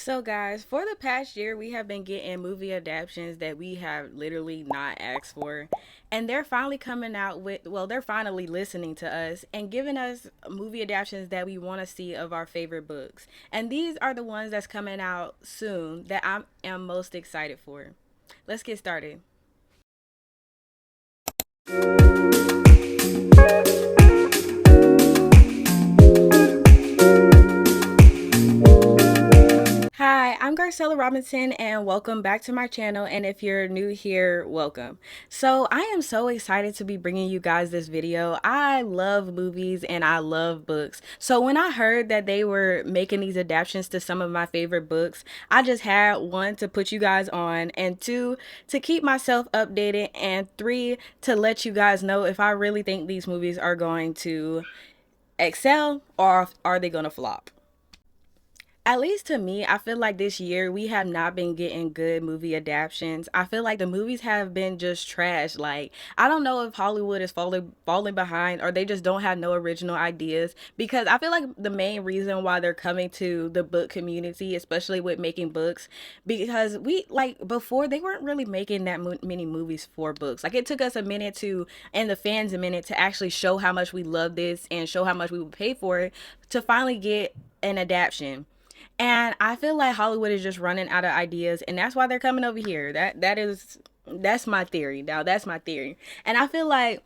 So guys, for the past year, we have been getting movie adaptations that we have literally not asked for. And they're finally coming out with, well, they're finally listening to us and giving us movie adaptations that we want to see of our favorite books. And these are the ones that's coming out soon that I am most excited for. Let's get started. Hi, I'm Garcella Robinson and welcome back to my channel. And if you're new here, welcome. So I am so excited to be bringing you guys this video. I love movies and I love books. So when I heard that they were making these adaptations to some of my favorite books, I just had one, to put you guys on, and two, to keep myself updated, and three, to let you guys know if I really think these movies are going to excel or are they going to flop. At least to me, I feel like this year we have not been getting good movie adaptations. I feel like the movies have been just trash. Like, I don't know if Hollywood is falling behind, or they just don't have no original ideas, because I feel like the main reason why they're coming to the book community, especially with making books, because we, like, before they weren't really making that many movies for books. Like, it took us a minute to, and the fans a minute, to actually show how much we love this and show how much we would pay for it, to finally get an adaptation. And I feel like Hollywood is just running out of ideas, and that's why they're coming over here. That's my theory. Now that's my theory. And I feel like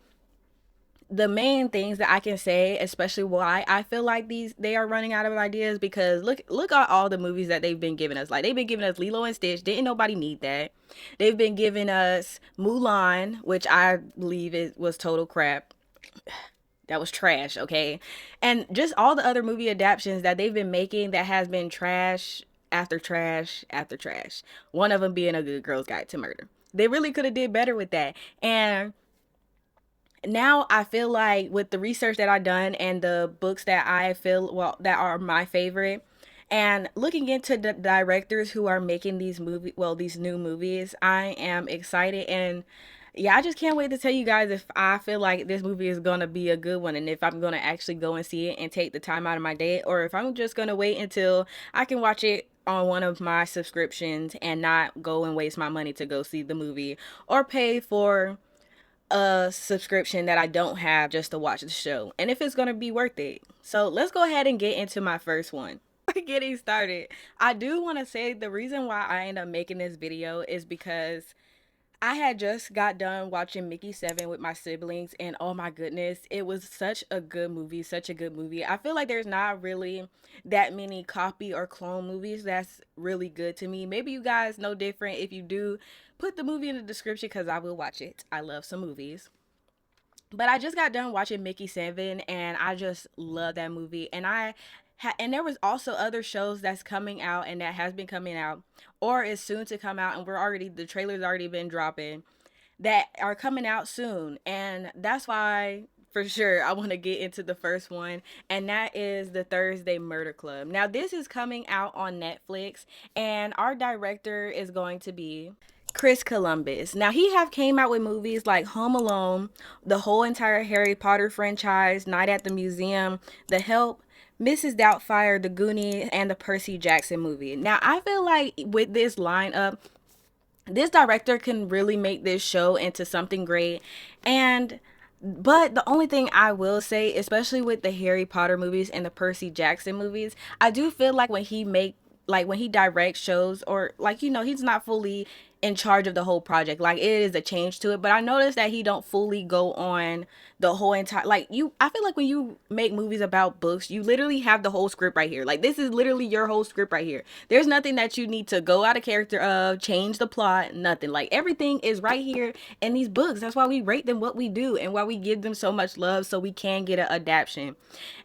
the main things that I can say, especially why I feel like they are running out of ideas, because look at all the movies that they've been giving us. Like, they've been giving us Lilo and Stitch. Didn't nobody need that? They've been giving us Mulan, which I believe it was total crap. That was trash, okay? And just all the other movie adaptations that they've been making that has been trash after trash after trash. One of them being A Good Girl's Guide to Murder. They really could have did better with that. And now I feel like with the research that I've done and the books that I feel, well, that are my favorite, and looking into the directors who are making these new movies, I am excited. And yeah, I just can't wait to tell you guys if I feel like this movie is gonna be a good one, and if I'm gonna actually go and see it and take the time out of my day, or if I'm just gonna wait until I can watch it on one of my subscriptions and not go and waste my money to go see the movie, or pay for a subscription that I don't have just to watch the show, and if it's gonna be worth it. So let's go ahead and get into my first one. Getting started, I do want to say the reason why I end up making this video is because I had just got done watching Mickey 7 with my siblings, and oh my goodness, it was such a good movie, such a good movie. I feel like there's not really that many copy or clone movies that's really good to me. Maybe you guys know different. If you do, put the movie in the description, because I will watch it. I love some movies. But I just got done watching Mickey 7, and I just love that movie. And and there was also other shows that's coming out, and that has been coming out, or is soon to come out, and the trailers already been dropping, that are coming out soon. And that's why, for sure, I want to get into the first one, and that is the Thursday Murder Club. Now, this is coming out on Netflix, and our director is going to be Chris Columbus. Now, he have came out with movies like Home Alone, the whole entire Harry Potter franchise, Night at the Museum, The Help, Mrs. Doubtfire, The Goonies, and the Percy Jackson movie. Now, I feel like with this lineup, this director can really make this show into something great. And but the only thing I will say, especially with the Harry Potter movies and the Percy Jackson movies, I do feel like when he directs shows, or, like, he's not fully in charge of the whole project. Like, it is a change to it, but I noticed that he don't fully go on the whole entire, like, I feel like when you make movies about books, you literally have the whole script right here. Like, this is literally your whole script right here. There's nothing that you need to go out of character of, change the plot, nothing. Like, everything is right here in these books. That's why we rate them what we do, and why we give them so much love, so we can get an adaptation.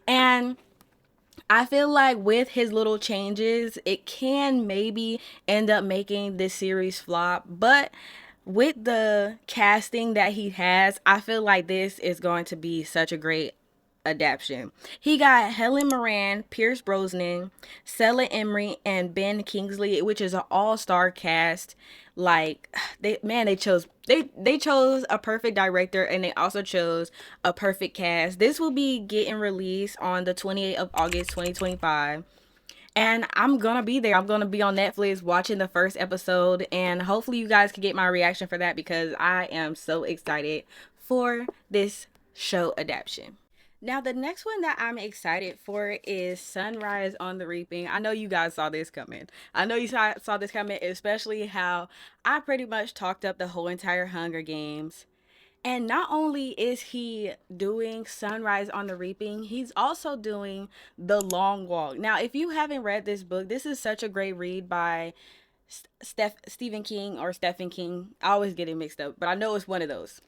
And I feel like with his little changes, it can maybe end up making this series flop. But with the casting that he has, I feel like this is going to be such a great adaptation. He got Helen Mirren, Pierce Brosnan, Stella Emery, and Ben Kingsley, which is an all-star cast. Like, they chose a perfect director, and they also chose a perfect cast. This will be getting released on the 28th of August 2025. And I'm gonna be there. I'm gonna be on Netflix watching the first episode, and hopefully you guys can get my reaction for that because I am so excited for this show adaptation. Now, the next one that I'm excited for is Sunrise on the Reaping. I know you guys saw this coming. I know you saw this coming, especially how I pretty much talked up the whole entire Hunger Games. And not only is he doing Sunrise on the Reaping, he's also doing The Long Walk. Now, if you haven't read this book, this is such a great read by Stephen King or Stephen King. I always get it mixed up, but I know it's one of those.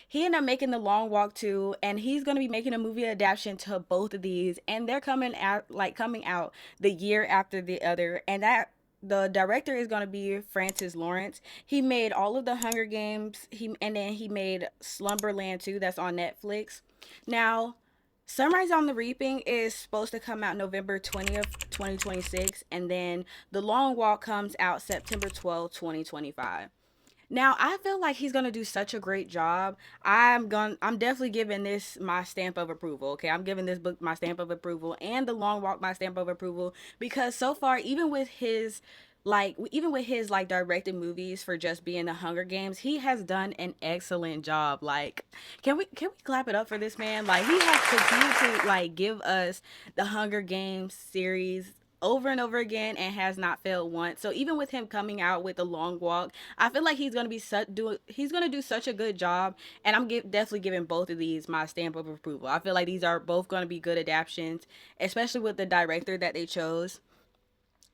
He ended up making The Long Walk too, and he's going to be making a movie adaptation to both of these, and they're coming out the year after the other. And that the director is going to be Francis Lawrence. He made all of the Hunger Games. And then he made Slumberland too. That's on Netflix. Now, Sunrise on the Reaping is supposed to come out November 20th, 2026, and then The Long Walk comes out September 12th, 2025. Now, I feel like he's gonna do such a great job. I'm definitely giving this my stamp of approval. Okay, I'm giving this book my stamp of approval and The Long Walk my stamp of approval because so far, even with his like directed movies for just being the Hunger Games, he has done an excellent job. Like, can we clap it up for this man? Like, he has continued to like give us the Hunger Games series over and over again and has not failed once. So even with him coming out with The Long Walk, I feel like he's gonna do such a good job, and definitely giving both of these my stamp of approval. I feel like these are both gonna be good adaptations, especially with the director that they chose.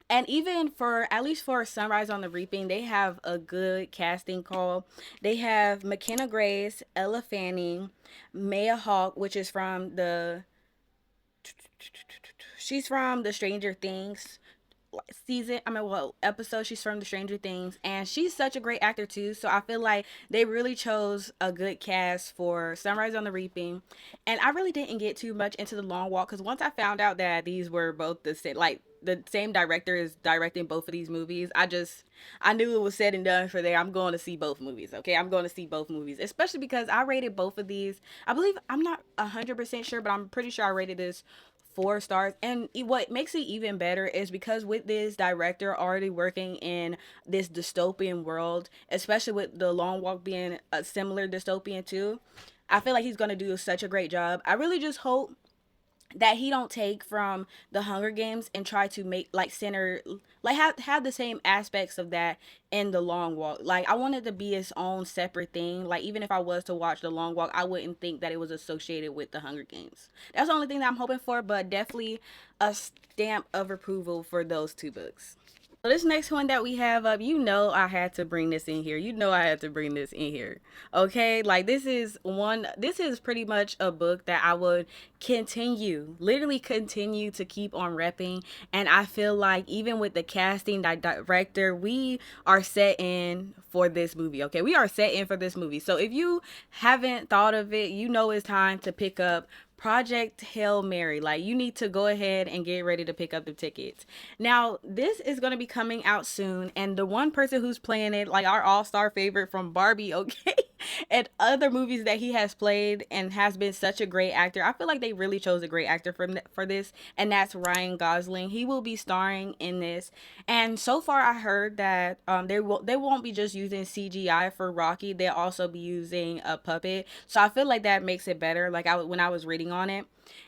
And even for at least for Sunrise on the Reaping, they have a good casting call. They have McKenna Grace, Ella Fanning, Maya Hawke, which is from the she's from the Stranger Things episode. She's from the Stranger Things, and she's such a great actor too. So I feel like they really chose a good cast for Sunrise on the Reaping. And I really didn't get too much into The Long Walk because once I found out that these were both the same director is directing both of these movies, I knew it was said and done for there. I'm going to see both movies. Okay, I'm going to see both movies, especially because I rated both of these. I believe I'm not 100% sure, but I'm pretty sure I rated this 4 stars. And what makes it even better is because with this director already working in this dystopian world, especially with The Long Walk being a similar dystopian too, I feel like he's going to do such a great job. I really just hope that he don't take from the Hunger Games and try to make like center like have the same aspects of that in The Long Walk. Like, I wanted to be its own separate thing. Like, even if I was to watch The Long Walk, I wouldn't think that it was associated with the Hunger Games. That's the only thing that I'm hoping for, but definitely a stamp of approval for those two books. So this next one that we have up, I had to bring this in here. I had to bring this in here. Okay? Like, this is pretty much a book that I would literally continue to keep on repping. And I feel like even with the casting, the director, we are set in for this movie. Okay? We are set in for this movie. So if you haven't thought of it, it's time to pick up Project Hail Mary. Like, you need to go ahead and get ready to pick up the tickets. Now, this is going to be coming out soon, and the one person who's playing it, like our all-star favorite from Barbie, okay, and other movies that he has played and has been such a great actor. I feel like they really chose a great actor for this, and that's Ryan Gosling. He will be starring in this, and so far I heard that they won't be just using CGI for Rocky. They'll also be using a puppet. So I feel like that makes it better. Like, when I was reading on it,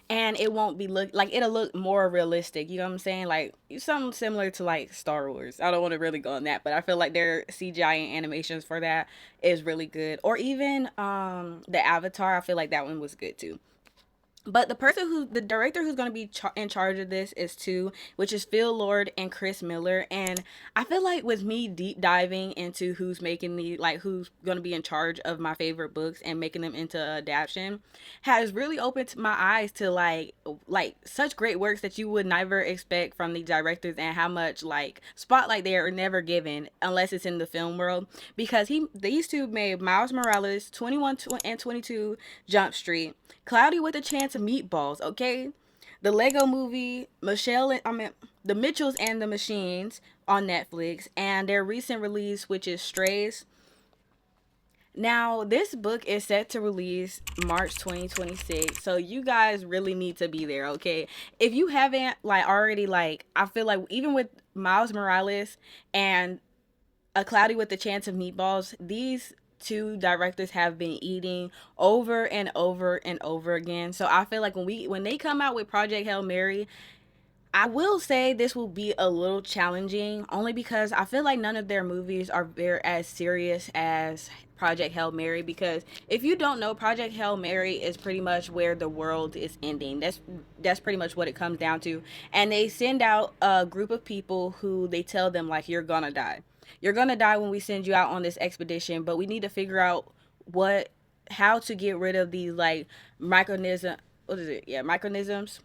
and it won't be it'll look more realistic, you know what I'm saying, like something similar to like Star Wars. I don't want to really go on that, but I feel like their CGI and animations for that is really good. Or even the Avatar, I feel like that one was good too. But the director who's going to be in charge of this is two, which is Phil Lord and Chris Miller. And I feel like with me deep diving into who's who's going to be in charge of my favorite books and making them into adaptation, has really opened my eyes to like such great works that you would never expect from the directors, and how much like spotlight they are never given unless it's in the film world. Because these two made Miles Morales, 21 and 22 Jump Street, Cloudy with a Chance of Meatballs, okay? The Lego Movie, The Mitchells and the Machines on Netflix, and their recent release, which is Strays. Now, this book is set to release March 2026. So you guys really need to be there, okay? If you haven't like already like I feel like even with Miles Morales and A Cloudy with the Chance of Meatballs, these two directors have been eating over and over and over again. So I feel like when they come out with Project Hail Mary, I will say this will be a little challenging only because I feel like none of their movies are very as serious as Project Hail Mary, because if you don't know, Project Hail Mary is pretty much where the world is ending. That's pretty much what it comes down to. And they send out a group of people who they tell them like you're gonna die. You're gonna die when we send you out on this expedition, but we need to figure out what how to get rid of these like micronism what is it? Yeah, micronisms,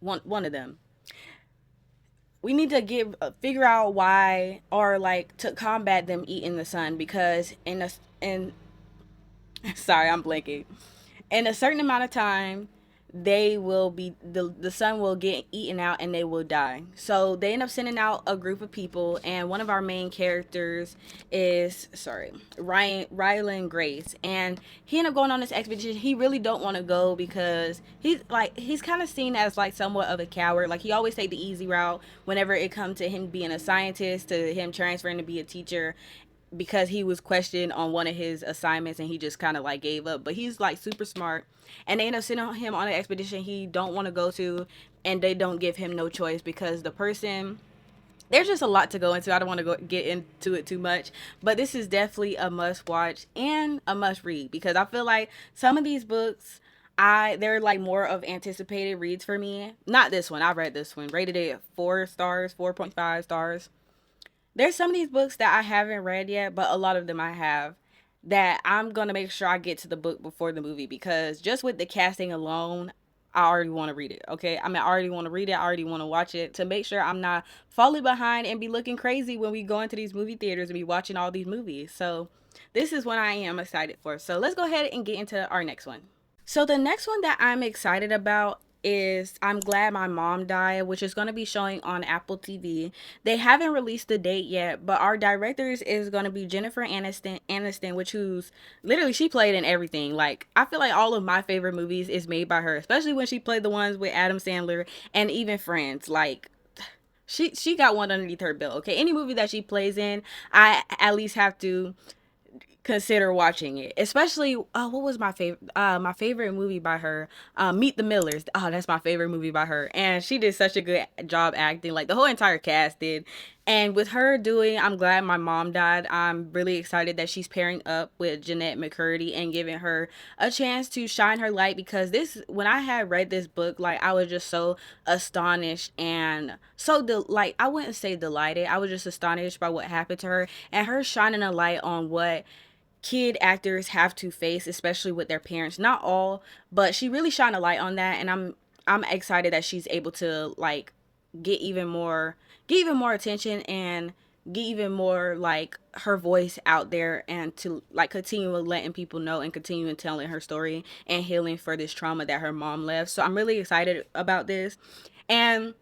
one of them. We need to give figure out why or like to combat them eating the sun, because in sorry, I'm blinking, in a certain amount of time they will be the sun will get eaten out and they will die. So they end up sending out a group of people, and one of our main characters is Rylan Grace, and he ended up going on this expedition. He really don't want to go because he's kind of seen as like somewhat of a coward. Like he always take the easy route whenever it comes to him being a scientist, to him transferring to be a teacher, because he was questioned on one of his assignments and he just kind of like gave up. But he's like super smart, and they end up sending him on an expedition he don't want to go to, and they don't give him no choice because the person, there's just a lot to go into. I don't want to go get into it too much, but this is definitely a must watch and a must read, because I feel like some of these books, they're like more of anticipated reads for me. Not this one. I read this one, rated it 4 stars, 4.5 stars. There's some of these books that I haven't read yet, but a lot of them I have, that I'm gonna make sure I get to the book before the movie, because just with the casting alone, I already want to read it. Okay, I mean, I already want to read it. I already want to watch it to make sure I'm not falling behind and be looking crazy when we go into these movie theaters and be watching all these movies. So this is what I am excited for. So let's go ahead and get into our next one. So the next one that I'm excited about is I'm Glad My Mom Died, which is going to be showing on Apple TV. They haven't released the date yet, but our directors is going to be Jennifer Aniston, which who's literally, she played in everything. Like I feel like all of my favorite movies is made by her, especially when she played the ones with Adam Sandler and even Friends. Like she got one underneath her belt. Okay, any movie that she plays in, I at least have to consider watching it. Especially, what was my favorite movie by her? Meet the Millers. Oh, that's my favorite movie by her, and she did such a good job acting. Like the whole entire cast did. And with her doing I'm Glad My Mom Died, I'm really excited that she's pairing up with Jeanette McCurdy and giving her a chance to shine her light, because this, when I had read this book, like I was just so astonished and so like I wouldn't say delighted. I was just astonished by what happened to her, and her shining a light on what kid actors have to face, especially with their parents. Not all, but she really shined a light on that, and I'm excited that she's able to like get even more get even more attention and get even more like her voice out there, and to like continue letting people know and continue telling her story and healing for this trauma that her mom left. So I'm really excited about this. And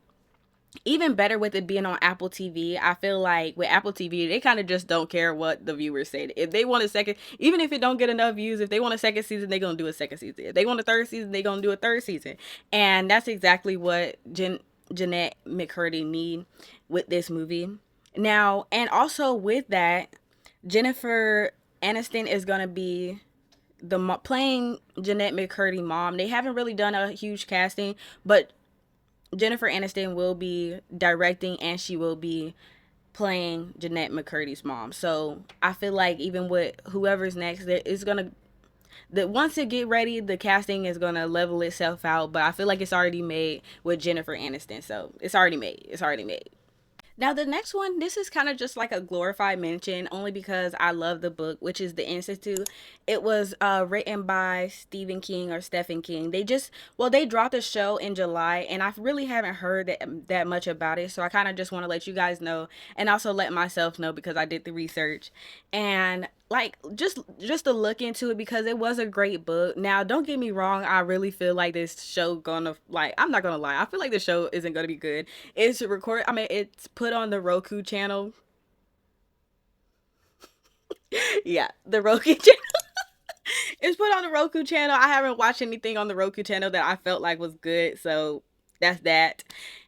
even better with it being on Apple TV, I feel like with Apple TV, they kind of just don't care what the viewers say. If they want a second, even if it don't get enough views, if they want a second season, they gonna do a second season. If they want a third season, they gonna do a third season. And that's exactly what Jeanette McCurdy need with this movie. Now, and also with that, Jennifer Aniston is gonna be playing Jeanette McCurdy mom. They haven't really done a huge casting, but Jennifer Aniston will be directing and she will be playing Jeanette McCurdy's mom. So I feel like even with whoever's next, it's gonna, that once it get ready, the casting is gonna level itself out. But I feel like it's already made with Jennifer Aniston, so it's already made. It's already made. Now, the next one, this is kind of just like a glorified mention, only because I love the book, which is The Institute. It was written by Stephen King or Stephen King. They dropped the show in July, and I really haven't heard that much about it. So I kind of just want to let you guys know, and also let myself know, because I did the research. And like just to look into it, because it was a great book. Now, don't get me wrong, I really feel like this show gonna, like, I'm not gonna lie, I feel like the show isn't gonna be good. It's put on the Roku channel. Yeah, the Roku channel. It's put on the Roku channel. I haven't watched anything on the Roku channel that I felt like was good, so that's that.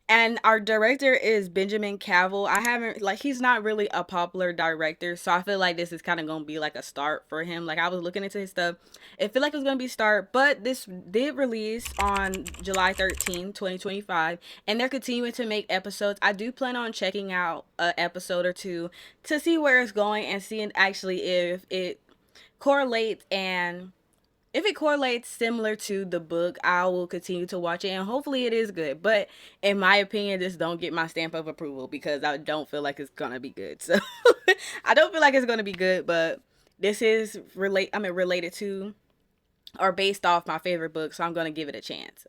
And our director is Benjamin Cavill. I haven't like he's not really a popular director, so I feel like this is kind of gonna be like a start for him. Like I was looking into his stuff, it feel like it was gonna be a start, but this did release on July 13, 2025, and they're continuing to make episodes. I do plan on checking out an episode or two to see where it's going and seeing actually if it correlates, and if it correlates similar to the book, I will continue to watch it and hopefully it is good. But in my opinion, this don't get my stamp of approval because I don't feel like it's gonna be good. So I don't feel like it's gonna be good, but this is related to or based off my favorite book, so I'm gonna give it a chance.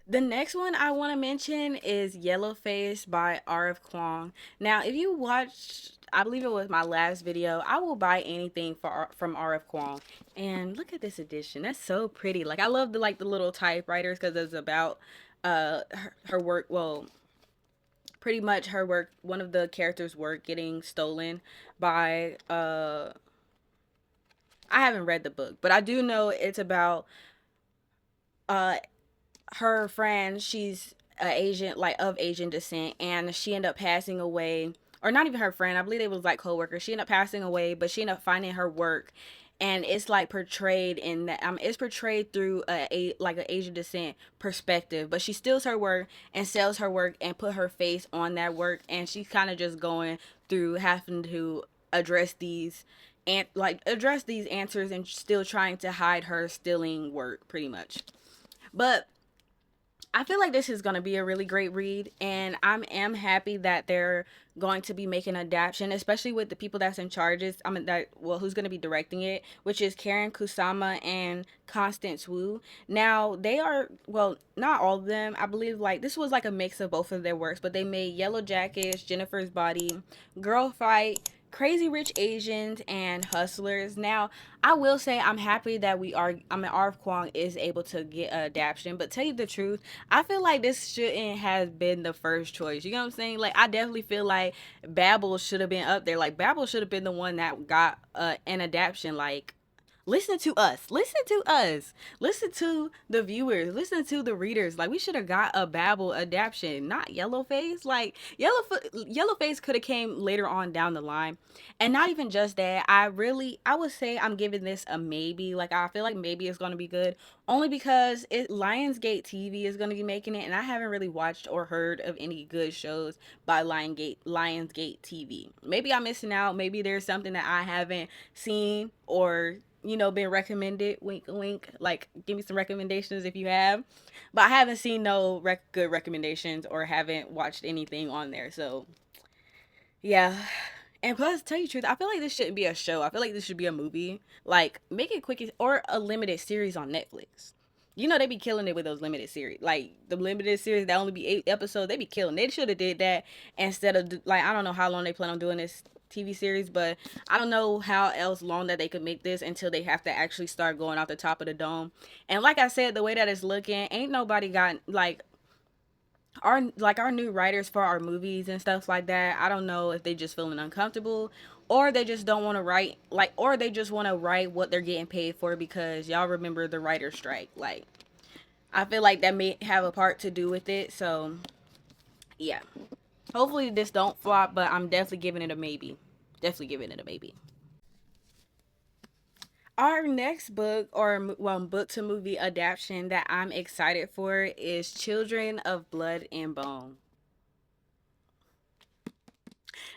The next one I want to mention is Yellowface by R.F. Kuang. Now, if you watched, I believe it was my last video, I will buy anything from R.F. Kuang. And look at this edition. That's so pretty. Like I love the little typewriters because it's about her work. Well, pretty much her work. One of the characters' work getting stolen by I haven't read the book, but I do know it's about uh her friend. She's a Asian, like of Asian descent, and she ended up passing away. Or not even her friend, I believe it was like co-workers. She ended up passing away, but she ended up finding her work, and it's like portrayed in that it's portrayed through a like an Asian descent perspective, but she steals her work and sells her work and put her face on that work, and she's kind of just going through having to address these and like address these answers and still trying to hide her stealing work pretty much. But I feel like this is going to be a really great read, and I am happy that they're going to be making an adaptation, especially with the people that's in charges. I mean, that well, who's going to be directing it, which is Karen Kusama and Constance Wu. Now they are well, not all of them. I believe like this was like a mix of both of their works, but they made Yellow Jackets, Jennifer's Body, Girl Fight, Crazy Rich Asians, and Hustlers. Now, I will say I'm happy that R.F. Kuang is able to get an adaptation, but tell you the truth, I feel like this shouldn't have been the first choice. You know what I'm saying? Like, I definitely feel like Babel should have been up there. Like, Babel should have been the one that got an adaptation. Like, listen to us. Listen to us. Listen to the viewers. Listen to the readers. Like we should have got a Babel adaptation, not Yellowface. Like Yellowface could have came later on down the line. And not even just that. I would say I'm giving this a maybe. Like I feel like maybe it's going to be good only because Lionsgate TV is going to be making it, and I haven't really watched or heard of any good shows by Lionsgate TV. Maybe I'm missing out. Maybe there's something that I haven't seen or been recommended. Wink, wink. Like, give me some recommendations if you have. But I haven't seen no good recommendations or haven't watched anything on there. So, yeah. And plus, to tell you the truth, I feel like this shouldn't be a show. I feel like this should be a movie. Like, make it quick or a limited series on Netflix. You know they be killing it with those limited series. Like the limited series that only be 8 episodes, they be killing. They should have did that instead of like I don't know how long they plan on doing this TV series, but I don't know how else long that they could make this until they have to actually start going off the top of the dome. And like I said, the way that it's looking, ain't nobody got our new writers for our movies and stuff like that. I don't know if they just feeling uncomfortable or they just don't want to write or they just want to write what they're getting paid for because y'all remember the writer's strike. Like I feel like that may have a part to do with it. So yeah, hopefully this don't flop, but I'm definitely giving it a maybe. Definitely giving it a maybe. Our next book or book to movie adaptation that I'm excited for is Children of Blood and Bone.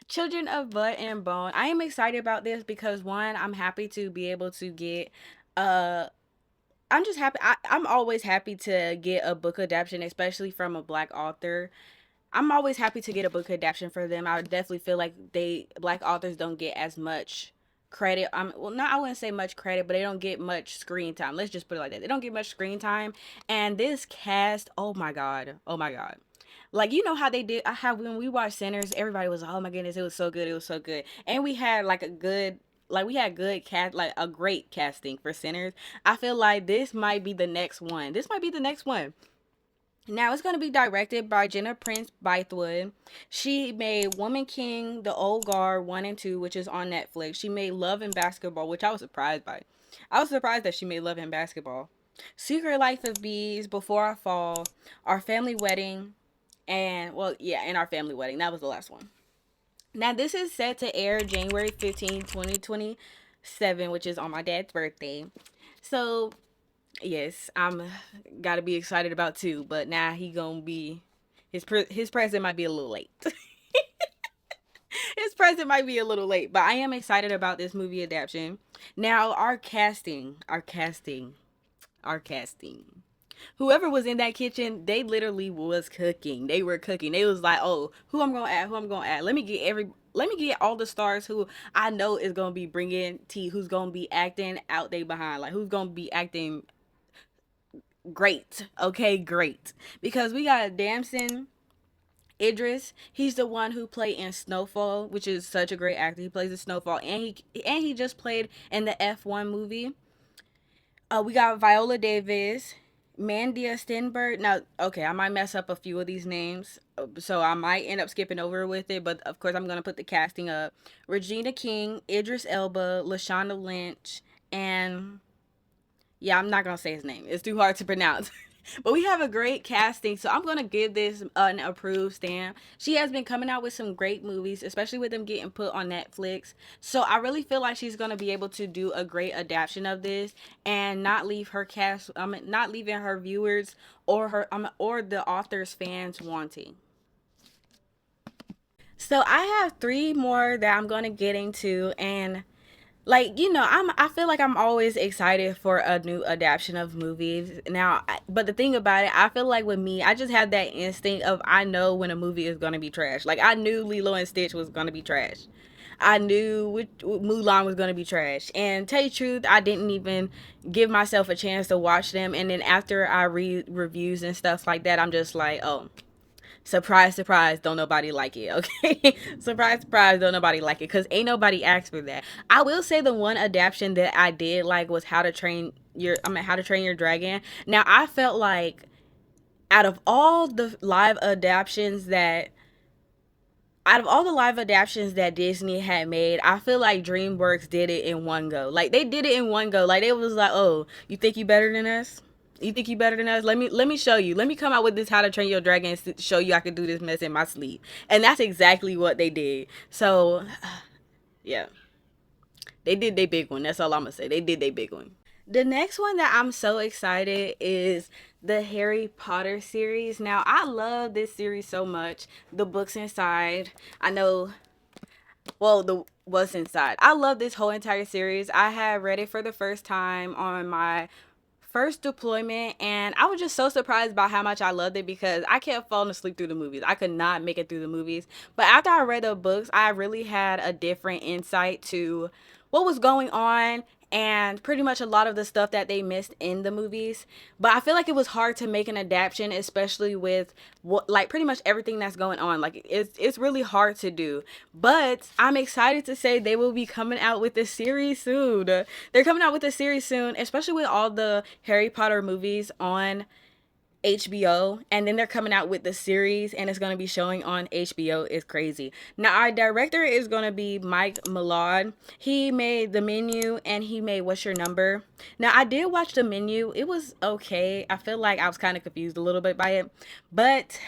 Children of Blood and Bone. I am excited about this because one, I'm happy to be able to get uh I'm just happy. I'm always happy to get a book adaptation, especially from a black author. I'm always happy to get a book adaptation for them. I definitely feel like black authors don't get as much credit. Well, not I wouldn't say much credit, but they don't get much screen time. Let's just put it like that. They don't get much screen time. And this cast, oh my god. Like you know how they did. I have when we watched Sinners, everybody was like, "Oh my goodness, it was so good, it was so good," and we had like we had good cast, like a great casting for Sinners. I feel like this might be the next one. This might be the next one Now it's going to be directed by Jenna Prince Bythewood. She made Woman King, The Old Guard 1 and 2, which is on Netflix. She made Love and Basketball, which I was surprised by. I was surprised that she made Love and Basketball. Secret Life of Bees, Before I Fall, Our Family Wedding, and well, yeah, and Our Family Wedding. That was the last one. Now this is set to air January 15, 2027, which is on my dad's birthday. So yes, I'm gotta be excited about too. But now he gonna be his present might be a little late. His present might be a little late, but I am excited about this movie adaptation. Now our casting. Whoever was in that kitchen, they literally was cooking. They were cooking. They was like, oh, who I'm gonna add? Who I'm gonna add? Let me get all the stars who I know is gonna be bringing tea. Who's gonna be acting out they behind? Like who's gonna be acting great? Okay, great. Because we got Damson Idris. He's the one who played in Snowfall, which is such a great actor. He plays in Snowfall, and he just played in the F1 movie. We got Viola Davis, Mandia Stenberg. Now, okay, I might mess up a few of these names, so I might end up skipping over with it. But of course, I'm gonna put the casting up. Regina King, Idris Elba, Lashonda Lynch, and yeah, I'm not gonna say his name. It's too hard to pronounce. But we have a great casting, so I'm gonna give this an approved stamp. She has been coming out with some great movies, especially with them getting put on Netflix. So I really feel like she's gonna be able to do a great adaptation of this and not leave her cast, not leaving her viewers or her, or the author's fans wanting. So I have three more that I'm gonna get into, and like I feel like I'm always excited for a new adaptation of movies now. But the thing about it, I feel like with me, I just have that instinct of I know when a movie is going to be trash. Like I knew Lilo and Stitch was going to be trash. I knew Mulan was going to be trash, and tell you the truth, I didn't even give myself a chance to watch them. And then after I read reviews and stuff like that, I'm just like, oh, surprise, surprise, don't nobody like it, okay? Surprise, surprise, don't nobody like it, because ain't nobody asked for that. I will say the one adaptation that I did like was How to Train Your Dragon. Now, I felt like out of all the live adaptations that Disney had made, I feel like DreamWorks did it in one go. Like they did it in one go. Like it was like, oh, you think you better than us? You think you better than us? Let me show you. Let me come out with this How to Train Your Dragon and show you I can do this mess in my sleep. And that's exactly what they did. So, yeah, they did their big one. That's all I'm gonna say. They did their big one. The next one that I'm so excited is the Harry Potter series. Now, I love this series so much. The books inside. I know, well, the what's inside. I love this whole entire series. I had read it for the first time on my first deployment, and I was just so surprised by how much I loved it because I kept falling asleep through the movies. I could not make it through the movies. But after I read the books, I really had a different insight to what was going on and pretty much a lot of the stuff that they missed in the movies. But I feel like it was hard to make an adaptation, especially with what, like, pretty much everything that's going on. Like it's really hard to do. But I'm excited to say they will be coming out with a series soon. They're coming out with a series soon, especially with all the Harry Potter movies on HBO, and then they're coming out with the series and it's going to be showing on HBO. It's crazy. Now our director is going to be Mike Millard. He made The Menu and he made What's Your Number. Now I did watch The Menu. It was okay. I feel like I was kind of confused a little bit by it, but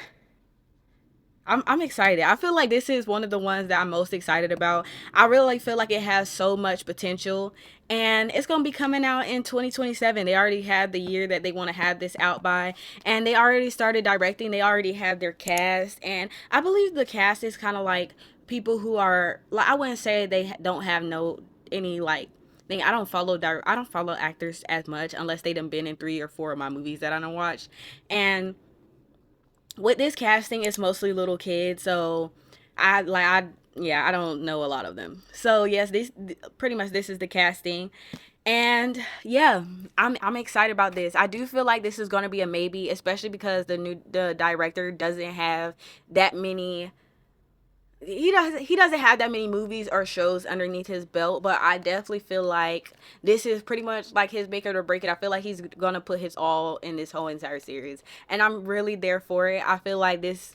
I'm excited. I feel like this is one of the ones that I'm most excited about. I really feel like it has so much potential, and it's going to be coming out in 2027. They already have the year that they want to have this out by, and they already started directing. They already have their cast, and I believe the cast is kind of like people who are like, I wouldn't say they don't have no any like thing. I don't follow actors as much unless they done been in 3 or 4 of my movies that I don't watch. And with this casting, it's mostly little kids, so I don't know a lot of them. So yes, this pretty much this is the casting. And yeah, I'm excited about this. I do feel like this is going to be a maybe, especially because the director doesn't have that many he doesn't have that many movies or shows underneath his belt, but I definitely feel like this is pretty much like his make it or break it. I feel like he's gonna put his all in this whole entire series, and I'm really there for it. I feel like this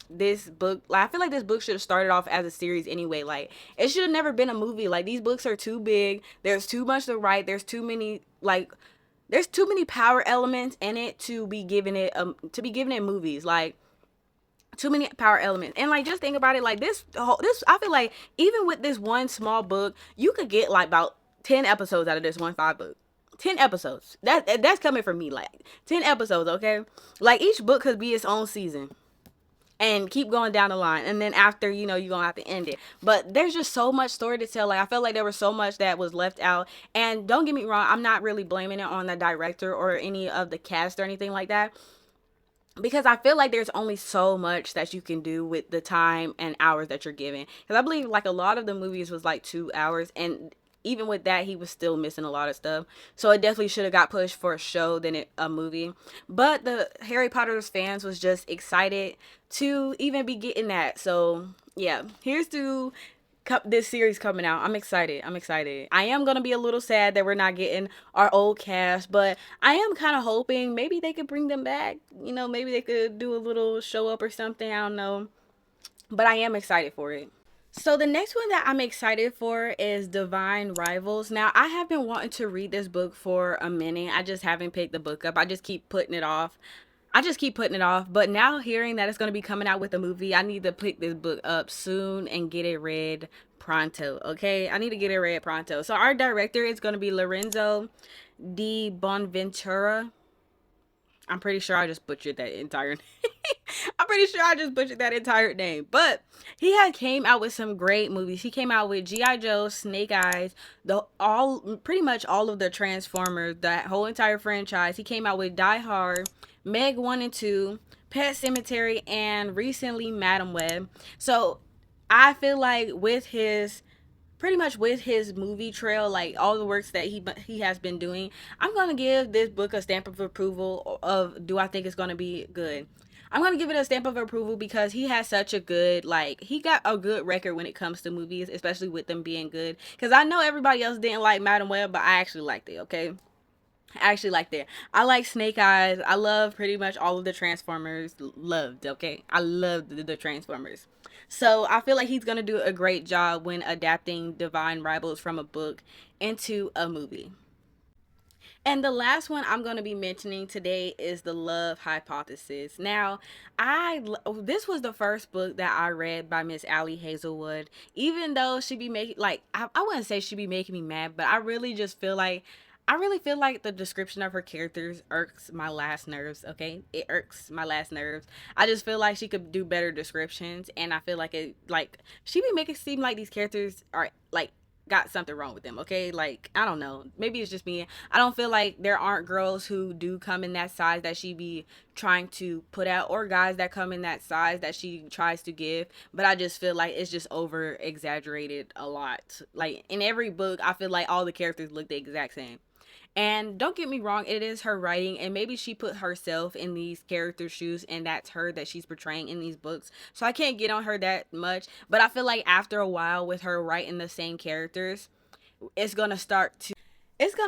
book, like, I feel like this book should have started off as a series anyway. Like, it should have never been a movie. Like, these books are too big. There's too much to write. There's too many power elements in it to be giving it movies. Like, too many power elements. And like, just think about it, like, this I feel like even with this one small book, you could get like about 10 episodes out of this one five book. 10 episodes. That's coming from me. Like, 10 episodes, okay? Like, each book could be its own season and keep going down the line, and then after, you're gonna have to end it. But there's just so much story to tell. Like, I felt like there was so much that was left out. And don't get me wrong, I'm not really blaming it on the director or any of the cast or anything like that, because I feel like there's only so much that you can do with the time and hours that you're given. Because I believe like a lot of the movies was like 2 hours, and even with that, he was still missing a lot of stuff. So it definitely should have got pushed for a show than a movie. But the Harry Potter's fans was just excited to even be getting that. So yeah, here's to this series coming out. I'm excited. I am gonna be a little sad that we're not getting our old cast, but I am kind of hoping maybe they could bring them back. Maybe they could do a little show up or something. I don't know, but I am excited for it. So the next one that I'm excited for is Divine Rivals. Now, I have been wanting to read this book for a minute. I just haven't picked the book up. I just keep putting it off. But now hearing that it's going to be coming out with a movie, I need to pick this book up soon and get it read pronto. Okay, I need to get it read pronto. So our director is going to be Lorenzo di Bonventura. I'm pretty sure I just butchered that entire name. But he had came out with some great movies. He came out with G.I. Joe, Snake Eyes, pretty much all of the Transformers, that whole entire franchise. He came out with Die Hard, Meg 1 and 2, Pet Cemetery, and recently Madam Web. So I feel like with his movie trail, like all the works that he has been doing, I'm gonna give this book a stamp of approval. Of, do I think it's gonna be good? I'm gonna give it a stamp of approval because he has such a good, like, he got a good record when it comes to movies, especially with them being good. Because I know everybody else didn't like Madam Web, but I actually liked it. Okay, I actually liked it. I like Snake Eyes. I love pretty much all of the Transformers. Loved, okay? I loved the Transformers. So I feel like he's going to do a great job when adapting Divine Rivals from a book into a movie. And the last one I'm going to be mentioning today is The Love Hypothesis. Now, this was the first book that I read by Miss Allie Hazelwood. Even though she be making, like, I wouldn't say she be making me mad, but I really feel like the description of her characters irks my last nerves, okay? It irks my last nerves. I just feel like she could do better descriptions, and I feel like she be making it seem like these characters are, like, got something wrong with them, okay? Like, I don't know. Maybe it's just me. I don't feel like there aren't girls who do come in that size that she be trying to put out, or guys that come in that size that she tries to give, but I just feel like it's just over exaggerated a lot. Like, in every book, I feel like all the characters look the exact same. And don't get me wrong, it is her writing, and maybe she put herself in these characters' shoes, and that's her that she's portraying in these books. So I can't get on her that much, but I feel like after a while with her writing the same characters, it's gonna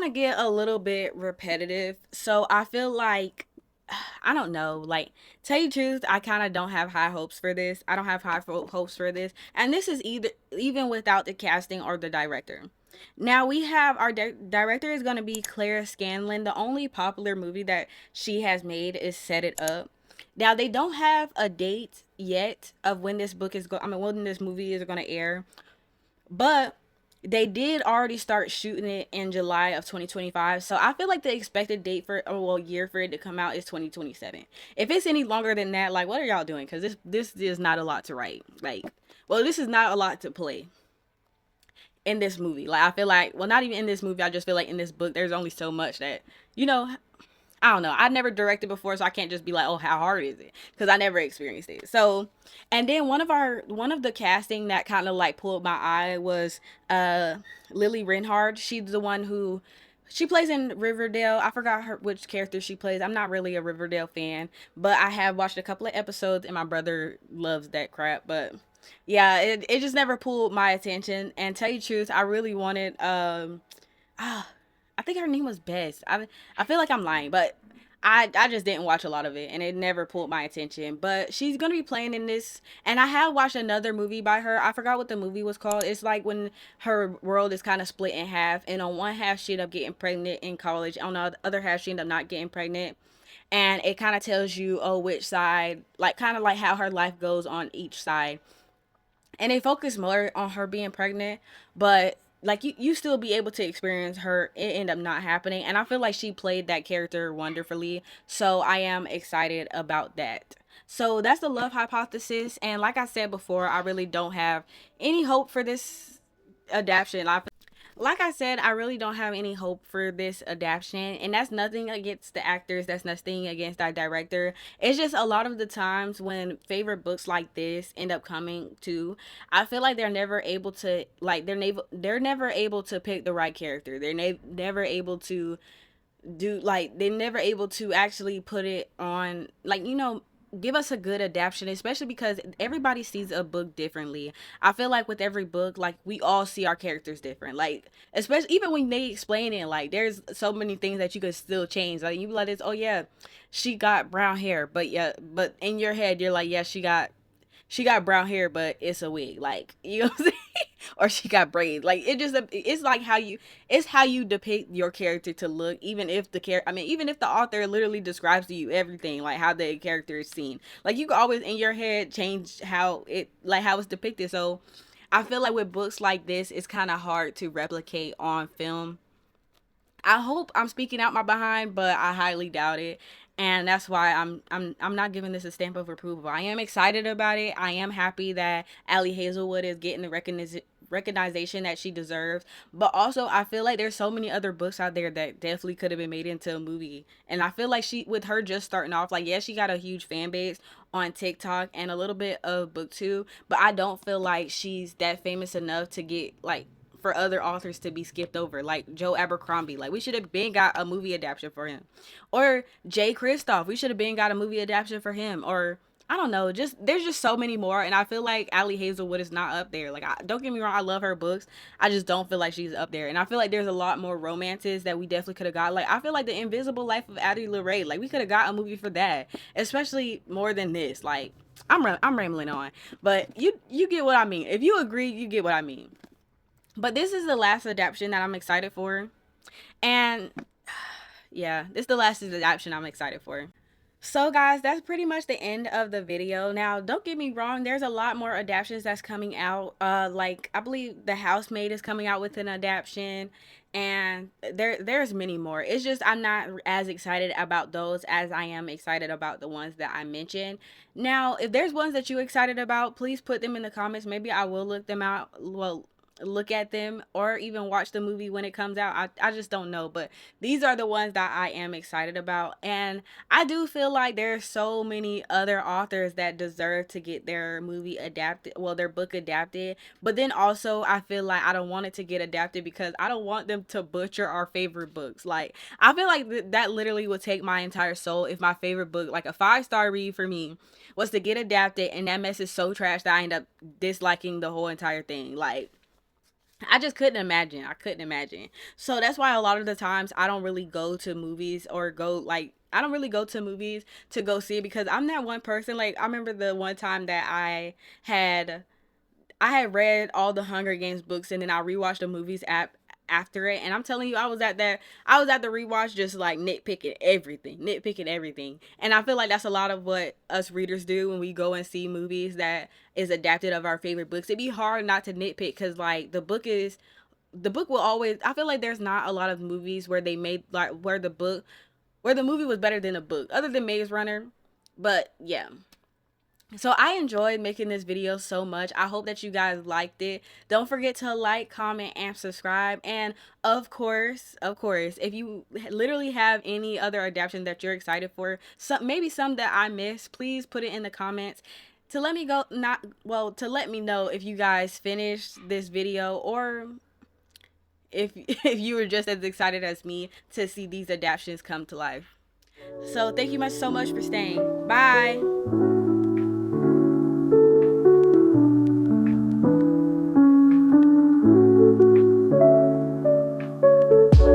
get a little bit repetitive. So I feel like, I don't know, like, tell you the truth, I kind of don't have high hopes for this. I don't have hopes for this, and this is even without the casting or the director. Now we have our director is going to be Clara Scanlon. The only popular movie that she has made is Set It Up. Now they don't have a date yet of when this when this movie is going to air, but they did already start shooting it in July of 2025. So I feel like the expected date year for it to come out is 2027. If it's any longer than that, like, what are y'all doing? Because this is not a lot to write. Like, well, this is not a lot to play in this movie. Like, I feel like, well, not even in this movie, I just feel like in this book there's only so much that, I don't know. I never directed before, so I can't just be like, oh, how hard is it? Because I never experienced it. So, and then one of the casting that kind of like pulled my eye was Lily Reinhard. She's the one who she plays in Riverdale. I forgot which character she plays. I'm not really a Riverdale fan, but I have watched a couple of episodes, and my brother loves that crap. But Yeah, it just never pulled my attention. And tell you the truth, I really wanted ah, I think her name was Bess. I feel like I'm lying, but I just didn't watch a lot of it, and it never pulled my attention. But she's gonna be playing in this, and I have watched another movie by her. I forgot what the movie was called. It's like when her world is kind of split in half, and on one half she ended up getting pregnant in college, on the other half she ended up not getting pregnant, and it kind of tells you, oh, which side, like kind of like how her life goes on each side, and they focus more on her being pregnant, but like you still be able to experience her it end up not happening, and I feel like she played that character wonderfully, so I am excited about that. So that's the love hypothesis, and like I said before, I really don't have any hope for this adaptation. Like I said, I really don't have any hope for this adaptation, and that's nothing against the actors, that's nothing against that director. It's just a lot of the times when favorite books like this end up coming to, I feel like they're never able to, like, they're never able to pick the right character. They're never able to do, like, they're never able to actually put it on, like, give us a good adaptation, especially because everybody sees a book differently. I feel like with every book, like, we all see our characters different, like, especially even when they explain it, like, there's so many things that you could still change, like, you be like this, oh yeah, she got brown hair, but yeah, but in your head you're like, yeah, she got brown hair, but it's a wig, like, you know what I'm saying? Or she got braids. Like, it's like how you depict your character to look, even if even if the author literally describes to you everything, like how the character is seen. Like, you can always in your head change how it's depicted. So I feel like with books like this, it's kind of hard to replicate on film. I hope I'm speaking out my behind, but I highly doubt it. And that's why I'm not giving this a stamp of approval. I am excited about it. I am happy that Allie Hazelwood is getting the recognition that she deserves. But also, I feel like there's so many other books out there that definitely could have been made into a movie. And I feel like with her just starting off, like, yeah, she got a huge fan base on TikTok and a little bit of booktube, but I don't feel like she's that famous enough to get, like, for other authors to be skipped over, like Joe Abercrombie. Like, we should have been got a movie adaptation for him, or Jay Kristoff. We should have been got a movie adaptation for him, or I don't know. Just there's just so many more, and I feel like Allie Hazelwood is not up there. Like, don't get me wrong, I love her books. I just don't feel like she's up there, and I feel like there's a lot more romances that we definitely could have got. Like, I feel like the Invisible Life of Addie LaRae. Like, we could have got a movie for that, especially more than this. Like, I'm rambling on, but you get what I mean. If you agree, you get what I mean. But this is the last adaptation that I'm excited for. And yeah, this is the last adaptation I'm excited for. So guys, that's pretty much the end of the video. Now, don't get me wrong, there's a lot more adaptations that's coming out. Like, I believe The Housemaid is coming out with an adaptation, and there's many more. It's just I'm not as excited about those as I am excited about the ones that I mentioned. Now, if there's ones that you're excited about, please put them in the comments. Maybe I will look them out. Well, look at them or even watch the movie when it comes out. I just don't know, but these are the ones that I am excited about. And I do feel like there's so many other authors that deserve to get their movie adapted, well, their book adapted. But then also, I feel like I don't want it to get adapted because I don't want them to butcher our favorite books. Like, I feel like that literally would take my entire soul if my favorite book, like a 5-star read for me, was to get adapted and that mess is so trash that I end up disliking the whole entire thing. Like, I just couldn't imagine. I couldn't imagine. So that's why a lot of the times I don't really go to movies or go, like, I don't really go to movies to go see it because I'm that one person. Like, I remember the one time that I had read all the Hunger Games books and then I rewatched the movies after it, and I'm telling you, I was at the rewatch just like nitpicking everything. And I feel like that's a lot of what us readers do when we go and see movies that is adapted of our favorite books. It'd be hard not to nitpick because, like, the book will always, I feel like there's not a lot of movies where they made, like, where the movie was better than the book, other than Maze Runner. But yeah, so I enjoyed making this video so much. I hope that you guys liked it. Don't forget to like, comment, and subscribe. And of course, if you literally have any other adaptation that you're excited for, maybe some that I missed, please put it in the comments to let me go, not, well, to let me know if you guys finished this video, or if if you were just as excited as me to see these adaptations come to life. So thank you so much for staying. Bye.